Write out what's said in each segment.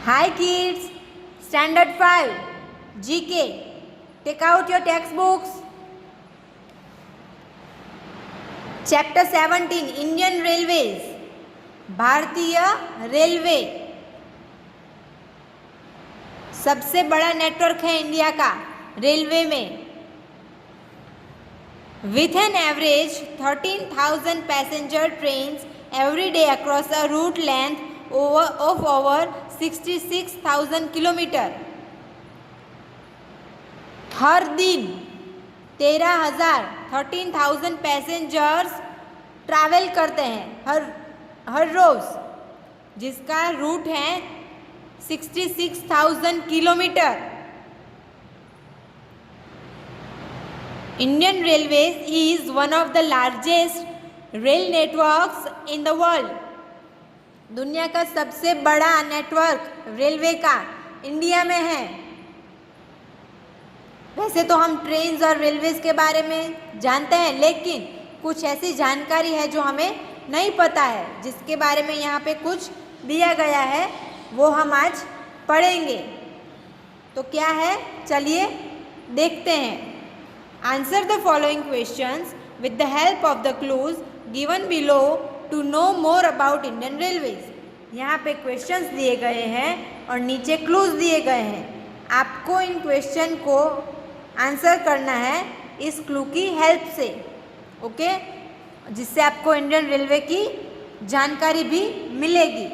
Hi kids, Standard 5, GK. Take out your textbooks. Chapter 17, Indian Railways. भारतीय railway सबसे बड़ा network है India का रेलवे में. With an average 13,000 passenger trains every day across a route length of over 66,000 kilometres. हर दिन 13,000 passengers travel करते हैं हर रोज, जिसका रूट है 66,000 kilometre. Indian Railways is one of the largest rail networks in the world. दुनिया का सबसे बड़ा नेटवर्क रेलवे का इंडिया में है. वैसे तो हम ट्रेन्स और रेलवेज के बारे में जानते हैं, लेकिन कुछ ऐसी जानकारी है जो हमें नहीं पता है, जिसके बारे में यहाँ पे कुछ दिया गया है, वो हम आज पढ़ेंगे. तो क्या है, चलिए देखते हैं. Answer the following questions with the help of the clues given below to know more about Indian Railways. यहाँ पे क्वेश्चंस दिए गए हैं और नीचे क्लूज दिए गए हैं. आपको इन क्वेश्चन को आंसर करना है इस क्लू की हेल्प से, ओके, जिससे आपको इंडियन रेलवे की जानकारी भी मिलेगी.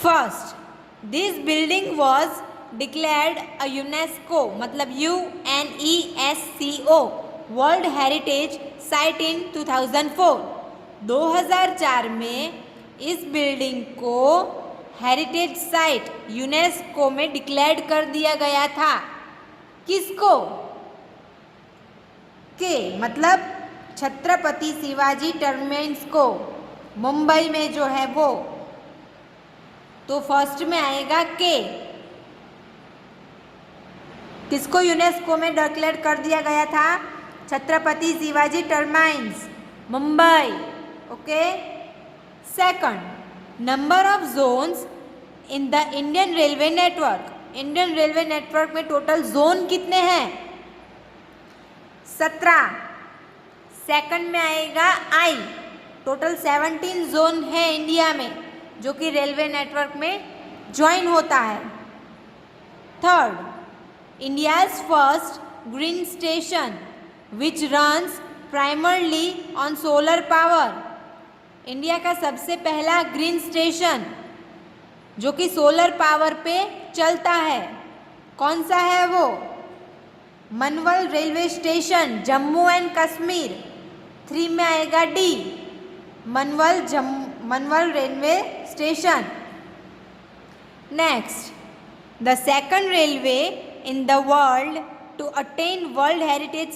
First, this building was declared a UNESCO, मतलब UNESCO world heritage site in 2004. 2004 में इस बिल्डिंग को हेरिटेज साइट यूनेस्को में डिक्लेयर्ड कर दिया गया था. किसको? के मतलब छत्रपति शिवाजी टर्मिनस को, मुंबई में जो है वो. तो फर्स्ट में आएगा के. किसको यूनेस्को में डिक्लेयर कर दिया गया था? Chhatrapati Shivaji terminus, Mumbai. Okay. Second, number of Jones in the Indian railway network. Indian railway network में टोटल जोन कितने हैं? 17. सेकंड में आएगा आई. टोटल 17 जोन है इंडिया में जो कि रेलवे नेटवर्क में ज्वाइन होता है. Third, India's first green station which runs primarily on solar power. India का सबसे पहला ग्रीन स्टेशन जो कि सोलर पावर पे चलता है, कौन सा है वो? Manwal railway station, Jammu and Kashmir. 3 में आएगा D, Manwal railway station. Next, the second railway in the world to attain World Heritage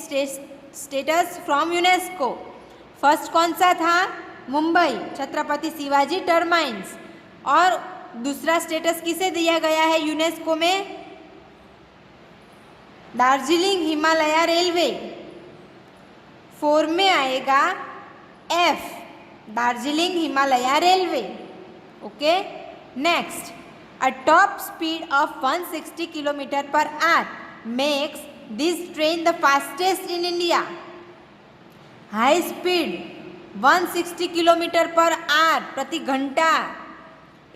status from UNESCO. First कौन सा था? मुंबई, छत्रपति शिवाजी टर्मिनस. और दूसरा स्टेटस किसे दिया गया है यूनेस्को में? दार्जिलिंग हिमालय रेलवे. 4 में आएगा F, Darjeeling Himalaya railway. Okay. Next, a top speed of 160 km per hour makes this train the fastest in India. High speed 160 km per hour प्रति घंटा,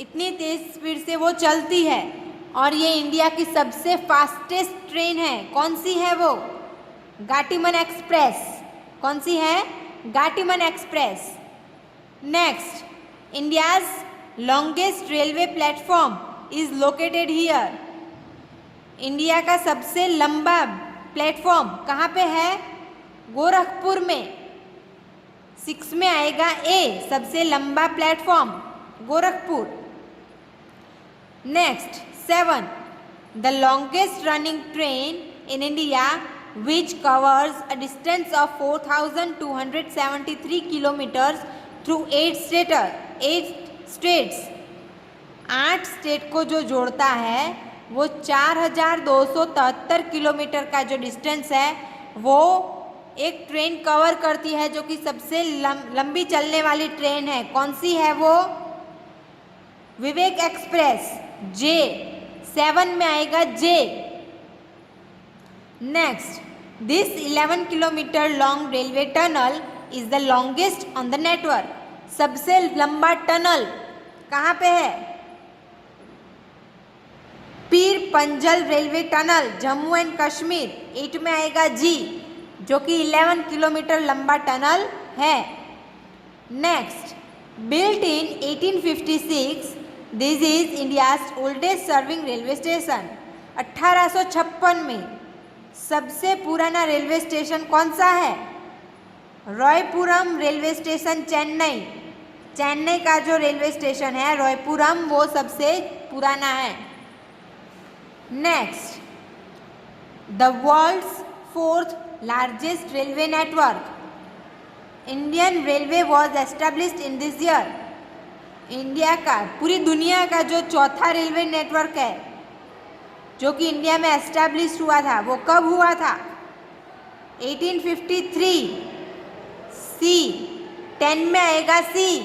इतनी तेज स्पीड से वो चलती है और ये इंडिया की सबसे फास्टेस्ट ट्रेन है. कौन सी है वो? गाटीमन एक्सप्रेस. कौन सी है? Gatimaan Express. Next, India's longest railway platform is located here. India का सबसे लंबा प्लेटफॉर्म कहाँ पे है? गोरखपुर में. 6 में आएगा ए, सबसे लंबा platform Gorakhpur. Next, 7, the longest running train in India which covers a distance of 4,273 kilometres through 8 states. 8 state को जो जोड़ता है वो 4,273 किलोमीटर का जो डिस्टेंस है वो एक ट्रेन कवर करती है, जो कि सबसे लंबी चलने वाली ट्रेन है. कौन सी है वो? विवेक एक्सप्रेस जे, 7 में आएगा J. Next, this 11 kilometre long railway tunnel is the longest on the network. सबसे लंबा टनल कहाँ पे है? Pir Panjal railway tunnel, Jammu and Kashmir, 8 में आएगा जी, जो कि 11 किलोमीटर लंबा टनल है। Next, built in 1856, this is India's oldest serving railway station. 1856 में सबसे पुराना रेलवे स्टेशन कौन सा है? रॉयपुरम रेलवे स्टेशन, चेन्नई। चेन्नई का जो रेलवे स्टेशन है रॉयपुरम, वो सबसे पुराना है। Next, the world's 4th largest railway network. Indian railway was established in this year. India का, पूरी दुनिया का जो चौथा रेलवे नेटवर्क है जो कि इंडिया में एस्टेब्लिश हुआ था, वो कब हुआ था? 1853। सी, 10 में आएगा C.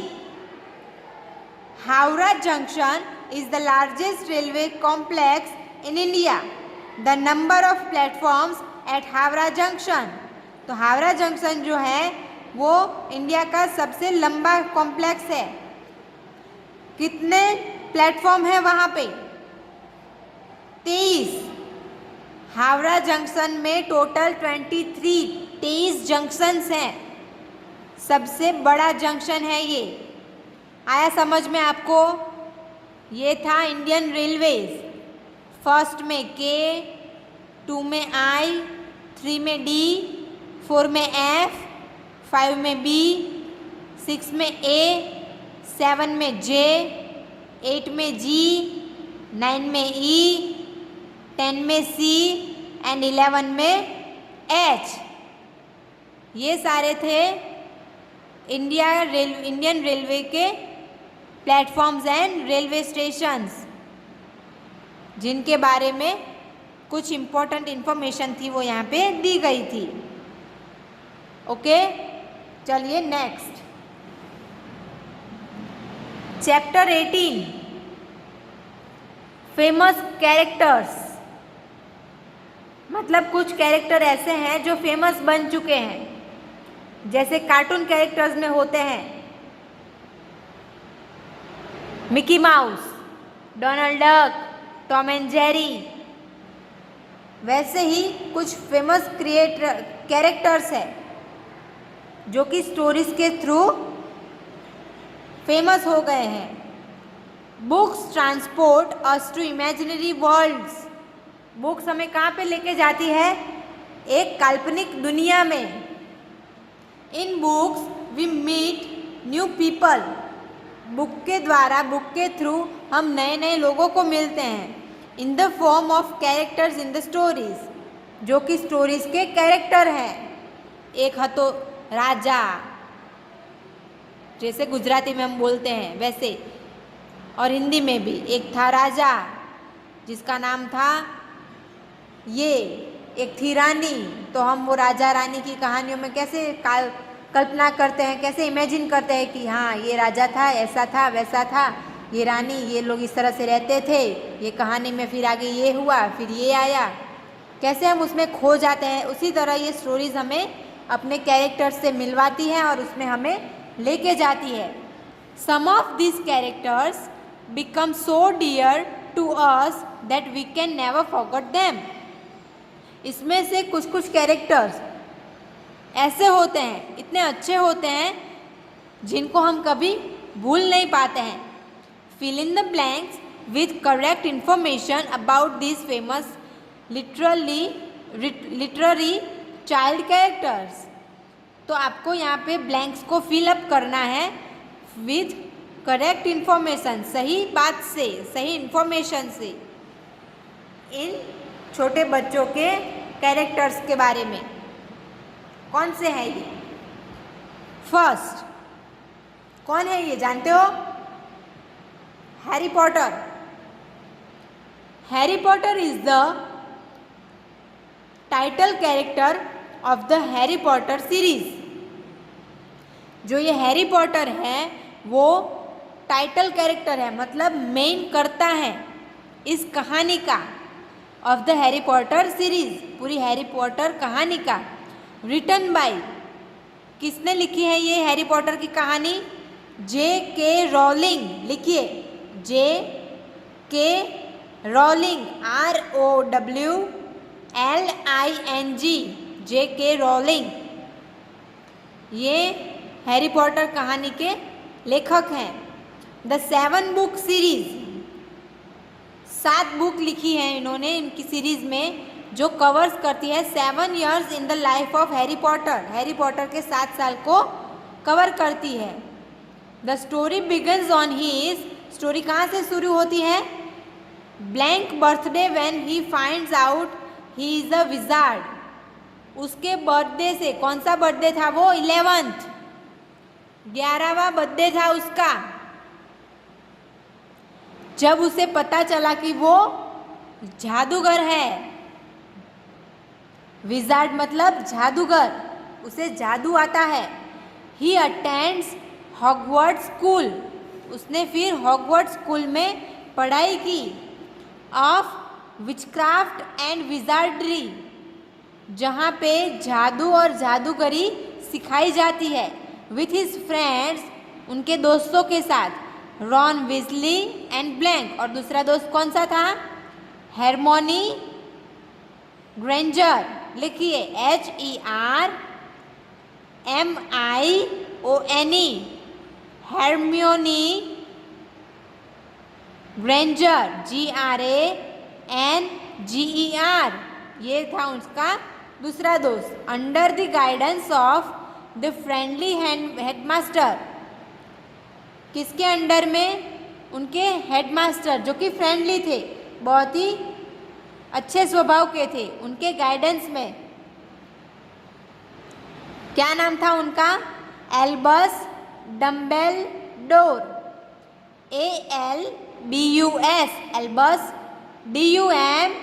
Howrah Junction is the largest railway complex in India. The number of platforms at Howrah Junction. तो हावड़ा जंक्शन जो है वो इंडिया का सबसे लंबा कॉम्प्लेक्स है। कितने प्लेटफॉर्म है वहाँ पे? 23। हावड़ा जंक्शन में टोटल 23 जंक्शंस हैं। सबसे बड़ा जंक्शन है ये। आया समझ में आपको? ये था इंडियन रेलवेज। फर्स्ट में के, 2 में आई, 3 में डी, 4 में एफ, 5 में बी, 6 में ए, 7 में जे, 8 में जी, 9 में ई, 10 में सी एंड 11 में एच। ये सारे थे इंडियन रेलवे के प्लेटफॉर्म्स एंड रेलवे स्टेशंस, जिनके बारे में कुछ इम्पोर्टेंट इन्फॉर्मेशन थी वो यहाँ पे दी गई थी। ओके, चलिए नेक्स्ट, चैप्टर 18, फेमस कैरेक्टर्स। मतलब कुछ कैरेक्टर ऐसे हैं जो फेमस बन चुके हैं, जैसे कार्टून कैरेक्टर्स में होते हैं Mickey mouse, Donald duck, Tom and Jerry. वैसे ही कुछ फेमस कैरेक्टर्स है जो कि स्टोरीज के थ्रू फेमस हो गए हैं। Books transport us to imaginary worlds. Books हमें कहाँ पे लेके जाती है? एक काल्पनिक दुनिया में। In books we meet new people. Book के द्वारा, बुक के थ्रू हम नए नए लोगों को मिलते हैं। In the form of characters in the stories, जो कि स्टोरीज के कैरेक्टर हैं। एक हतो राजा, जैसे गुजराती में हम बोलते हैं वैसे, और हिंदी में भी एक था राजा जिसका नाम था ये, एक थी रानी। तो हम वो राजा रानी की कहानियों में कैसे कल्पना करते हैं, कैसे इमेजिन करते हैं कि हाँ ये राजा था, ऐसा था, वैसा था, ये रानी, ये लोग इस तरह से रहते थे, ये कहानी में फिर आगे ये हुआ, फिर ये आया, कैसे हम उसमें खो जाते हैं। उसी तरह ये स्टोरीज हमें अपने कैरेक्टर्स से मिलवाती है और उसमें हमें लेके जाती है। Some of this characters become so dear to us that we can never forget them. इसमें से कुछ कुछ कैरेक्टर्स ऐसे होते हैं, इतने अच्छे होते हैं, जिनको हम कभी भूल नहीं पाते हैं। Fill in the blanks with correct information about this famous literary child characters. तो आपको यहाँ पे ब्लैंक्स को फिल अप करना है विथ करेक्ट इंफॉर्मेशन, सही बात से, सही इंफॉर्मेशन से, इन छोटे बच्चों के कैरेक्टर्स के बारे में। कौन से हैं ये? फर्स्ट, कौन है ये, जानते हो? Harry Potter. Harry Potter is the title character of the Harry Potter series. जो ये हैरी पॉटर है वो टाइटल कैरेक्टर है, मतलब मेन करता है इस कहानी का, of the Harry Potter series, पूरी हैरी पॉटर कहानी का। रिटन बाय, किसने लिखी है ये हैरी पॉटर की कहानी? J.K. रॉलिंग। लिखिए J.K. Rowling, ROWLING, J.K. Rowling. ये हैरी पॉटर कहानी के लेखक हैं। द 7 बुक सीरीज, 7 बुक लिखी हैं इन्होंने इनकी सीरीज में, जो कवर्स करती है 7 years in the life of Harry Potter. Harry Potter के 7 साल को कवर करती है। The story begins on his, story कहाँ से शुरू होती है? Blank birthday when he finds out he is a wizard. उसके बर्थडे से, कौन सा बर्थडे था वो? 11th, 11वां बर्थडे था उसका, जब उसे पता चला कि वो जादूगर है। विजार्ड मतलब जादूगर, उसे जादू आता है। ही अटेंड्स हॉगवर्ट्स स्कूल, उसने फिर हॉगवर्ट्स स्कूल में पढ़ाई की। ऑफ विचक्राफ्ट एंड विजार्डरी, जहाँ पे जादू और जादूगरी सिखाई जाती है। विथ हिज फ्रेंड्स, उनके दोस्तों के साथ। रॉन विजली एंड ब्लैंक, और दूसरा दोस्त कौन सा था? हेरमोनी ग्रेंजर। लिखिए HERMIONE, हेरमियोनी ग्रेंजर, GRANGER, ये था उसका दूसरा दोस्त। Under the guidance of the friendly headmaster, किसके अंडर में? उनके हेडमास्टर, जो कि फ्रेंडली थे, बहुत ही अच्छे स्वभाव के थे, उनके गाइडेंस में। क्या नाम था उनका? Albus Dumbledore, ALBUS, Albus, DUMBLEDORE,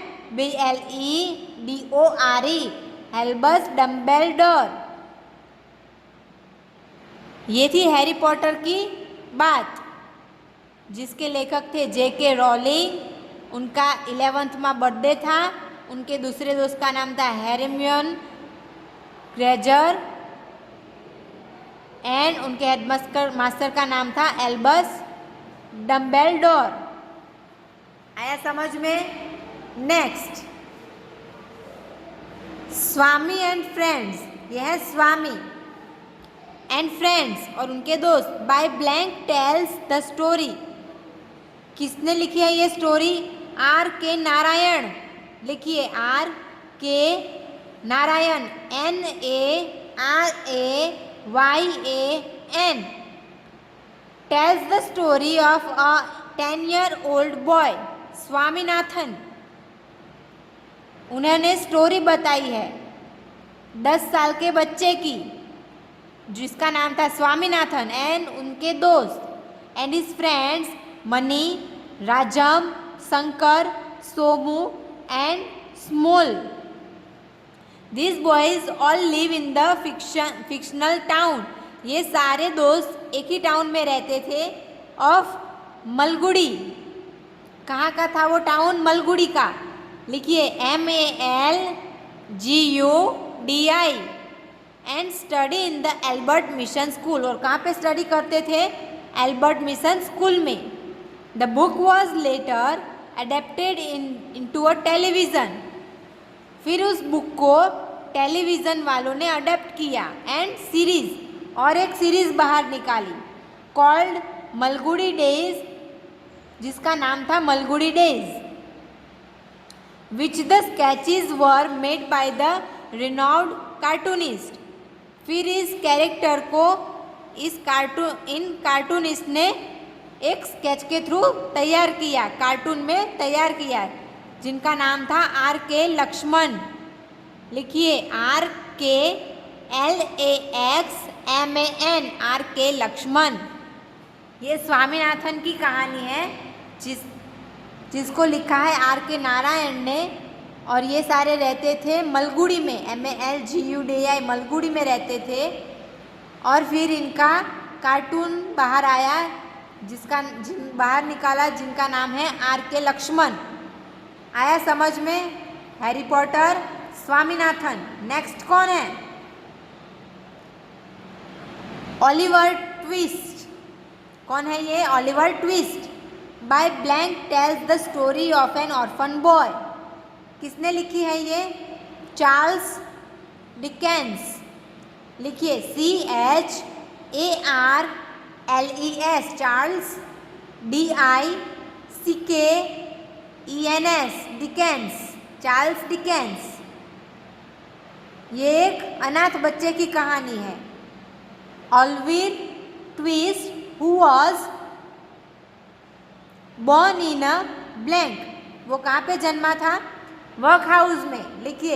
Albus Dumbledore. ये थी हैरी पॉटर की बात, जिसके लेखक थे J.K. रॉलिंग। उनका 11वां बर्थडे था। उनके दूसरे दोस्त का नाम था हेरमियोन ग्रेंजर, एंड उनके हेडमास्टर का नाम था एल्बस डम्बेलडोर। आया समझ में? नेक्स्ट, स्वामी एंड फ्रेंड्स, यह है स्वामी एंड फ्रेंड्स और उनके दोस्त। By blank tells the story, किसने लिखी है ये स्टोरी? R.K. नारायण। लिखिए R.K. Narayan, NARAYAN। Tells the story of a 10-year-old boy, Swaminathan. उन्होंने स्टोरी बताई है 10 साल के बच्चे की, जिसका नाम था स्वामीनाथन, एंड उनके दोस्त and his friends money, Rajam, Shankar, Somu and small. This boys all live in the fictional town, ये सारे दोस्त एक ही टाउन में रहते थे, ऑफ मलगुडी। कहाँ का था वो टाउन? मलगुडी का। लिखिए MALGUDI, and study in the Albert mission school, और कहाँ पे स्टडी करते थे? एल्बर्ट मिशन स्कूल में। The book was later adapted into a television, फिर उस बुक को टेलीविज़न वालों ने अडेप्ट किया, एंड सीरीज, और एक सीरीज बाहर निकाली, कॉल्ड मलगुडी डेज, जिसका नाम था Malgudi Days, which the sketches were made by the renowned cartoonist. फिर इस कैरेक्टर को इन कार्टूनिस्ट ने एक स्केच के थ्रू तैयार किया, कार्टून में तैयार किया, जिनका नाम था R.K. लक्ष्मण। लिखिए RKLAXMAN, R.K. लक्ष्मण। ये स्वामीनाथन की कहानी है, जिसको लिखा है R.K. नारायण ने, और ये सारे रहते थे मलगुडी में, MALGUDI, मलगुडी में रहते थे। और फिर इनका कार्टून बाहर आया बाहर निकाला जिनका नाम है R.K. लक्ष्मण। आया समझ में? Harry Potter, Swaminathan. नेक्स्ट कौन है? Oliver Twist. कौन है ये? Oliver Twist. By blank tells the story of an orphan boy. किसने लिखी है ये? Charles Dickens. लिखिए CHARLES, Charles, DICKENS, Dickens, Charles Dickens. ये एक अनाथ बच्चे की कहानी है। Oliver Twist who was born in a blank. वो कहाँ पे जन्मा था? वर्क हाउस में। लिखिए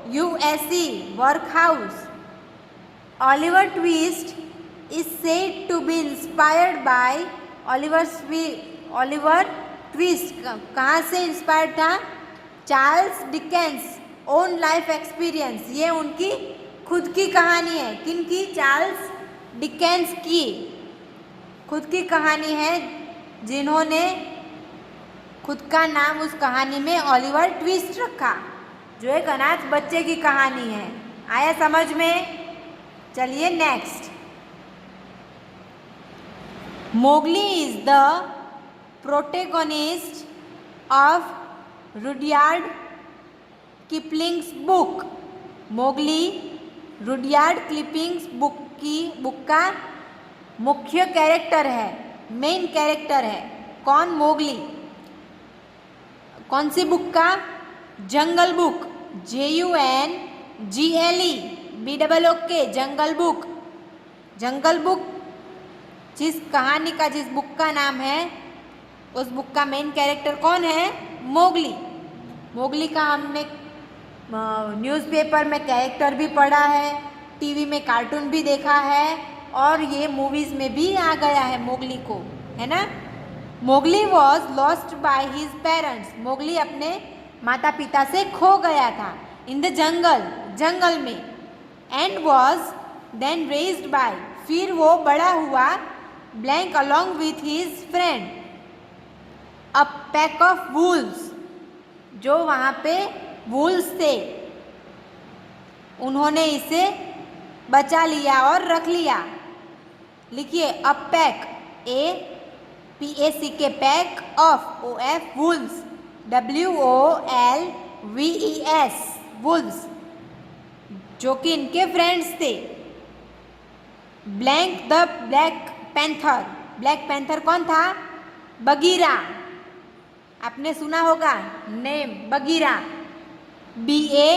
WORKHOUSE, work house. Oliver twist is said to be inspired by Oliver twist कहाँ से इंस्पायर्ड था? Charles Dickens own life experience. ये उनकी खुद की कहानी है। किनकी? चार्ल्स डिकेंस की खुद की कहानी है, जिन्होंने खुद का नाम उस कहानी में ऑलिवर ट्विस्ट रखा, जो एक अनाथ बच्चे की कहानी है। आया समझ में? चलिए next. Mowgli is the protagonist of Rudyard Kipling's book. Mowgli Rudyard Kipling's book का मुख्य कैरेक्टर है, मेन कैरेक्टर है। कौन? मोगली। कौन सी बुक का? जंगल बुक, JUNGLE जंगल बुक। जंगल बुक जिस कहानी का, जिस बुक का नाम है, उस बुक का मेन कैरेक्टर कौन है? मोगली। मोगली का हमने न्यूज़पेपर में कैरेक्टर भी पढ़ा है, टीवी में कार्टून भी देखा है, और ये मूवीज़ में भी आ गया है मोगली को, है ना? Mowgli was lost by his parents. Mowgli अपने माता पिता से खो गया था। इन द जंगल में। And was then raised by, फिर वो बड़ा हुआ blank along with his friend a pack of wolves. जो वहाँ पे वुल्व्स थे, उन्होंने इसे बचा लिया और रख लिया। लिखिए a pack, APACK, pack of OF wolves, WOLVES wolves, जो कि इनके फ्रेंड्स थे। Blank the black panther. Black panther कौन था? बगीरा। आपने सुना होगा name Bagheera, BAGHEERA,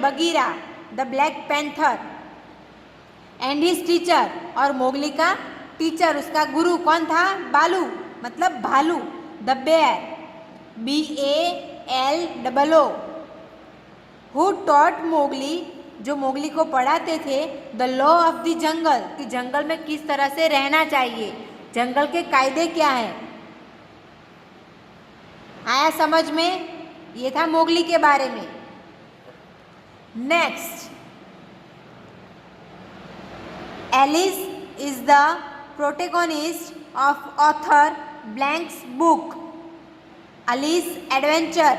Bagheera, the black panther. And his teacher, और मोगली का टीचर, उसका गुरु कौन था? बालू, मतलब भालू, the bear, BALOO, who taught Mowgli, जो मोगली को पढ़ाते थे, the law of the jungle, कि जंगल में किस तरह से रहना चाहिए, जंगल के कायदे क्या हैं। आया समझ में? ये था मोगली के बारे में। Next, Alice is the protagonist of author blank's book Alice adventure.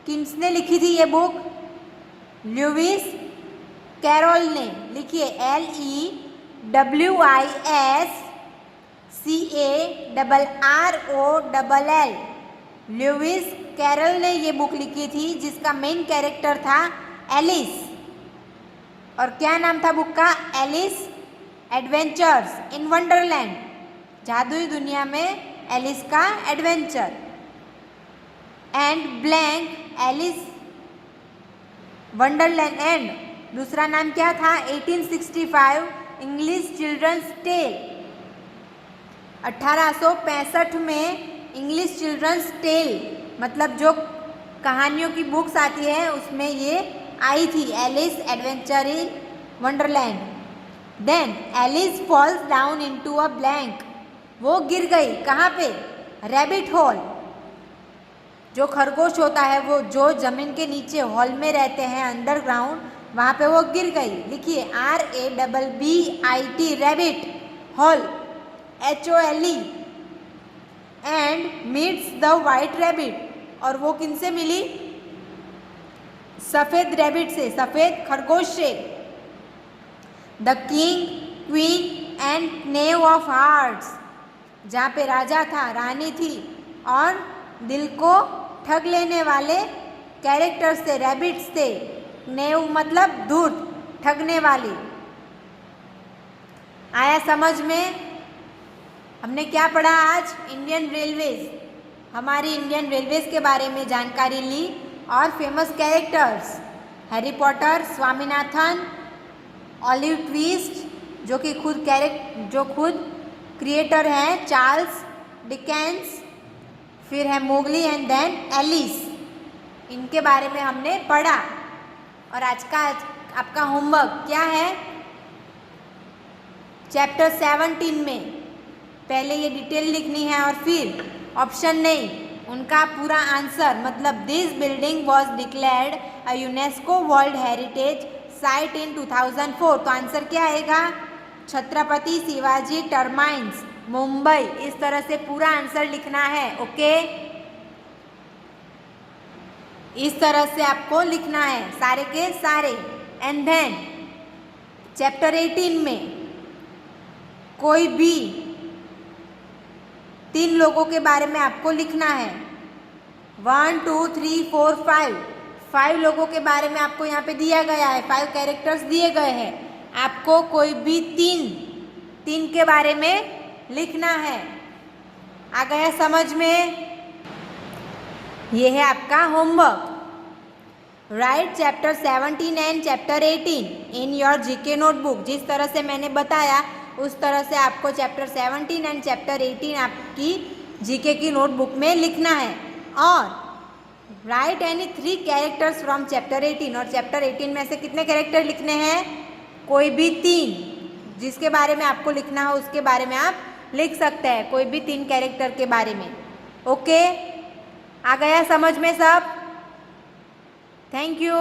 किसने लिखी थी ये बुक? ल्यूइस कैरोल ने। लिखिए LEWISCARROLL, ल्यूइस कैरोल ने ये बुक लिखी थी, जिसका मेन कैरेक्टर था एलिस। और क्या नाम था बुक का? एलिस एडवेंचर्स इन वंडरलैंड, जादुई दुनिया में एलिस का adventure. And blank Alice Wonderland, and दूसरा नाम क्या था? 1865 इंग्लिश चिल्ड्रंस टेल। 1865 में इंग्लिश चिल्ड्रंस टेल, मतलब जो कहानियों की बुक्स आती है, उसमें ये आई थी, Alice adventure in Wonderland. Then Alice falls down into a blank, वो गिर गई कहाँ पे? Rabbit hole. जो खरगोश होता है वो जो ज़मीन के नीचे हॉल में रहते हैं अंडरग्राउंड, वहाँ पे वो गिर गई। लिखिए RABBIT rabbit, hall HOLE, and meets the white rabbit, और वो किनसे मिली? सफ़ेद रैबिट से, सफ़ेद खरगोश से। The king, queen and naive of hearts, जहाँ पे राजा था, रानी थी और दिल को ठग लेने वाले कैरेक्टर्स थे, रैबिट्स थे। नेव मतलब धूर्त, ठगने वाली। आया समझ में? हमने क्या पढ़ा आज? इंडियन रेलवेज, हमारी इंडियन रेलवेज के बारे में जानकारी ली, और famous characters Harry Potter, Swaminathan, olive twist जो कि खुद क्रिएटर हैं चार्ल्स डिकेंस, फिर है मोगली एंड देन एलिस, इनके बारे में हमने पढ़ा। और आज का आपका होमवर्क क्या है? चैप्टर 17 में पहले ये डिटेल लिखनी है और फिर ऑप्शन नहीं, उनका पूरा आंसर, मतलब this building was declared a UNESCO world heritage site in 2004। तो आंसर क्या आएगा? छत्रपति शिवाजी टर्माइन्स, मुंबई। इस तरह से पूरा आंसर लिखना है। ओके, इस तरह से आपको लिखना है सारे के सारे। एंड देन चैप्टर 18 में कोई भी 3 लोगों के बारे में आपको लिखना है। 1 2 3 4 5 लोगों के बारे में आपको यहाँ पे दिया गया है, 5 कैरेक्टर्स दिए गए हैं। आपको कोई भी तीन के बारे में लिखना है। आ गया समझ में? ये है आपका homework. Right chapter 17 and chapter 18 in your GK notebook. जिस तरह से मैंने बताया उस तरह से आपको चैप्टर 17 एंड चैप्टर 18 आपकी जीके की नोटबुक में लिखना है। और right any 3 characters from chapter 18। और चैप्टर 18 में से कितने कैरेक्टर लिखने हैं? कोई भी 3, जिसके बारे में आपको लिखना हो उसके बारे में आप लिख सकते हैं, कोई भी 3 कैरेक्टर के बारे में। ओके, आ गया समझ में सब? Thank you.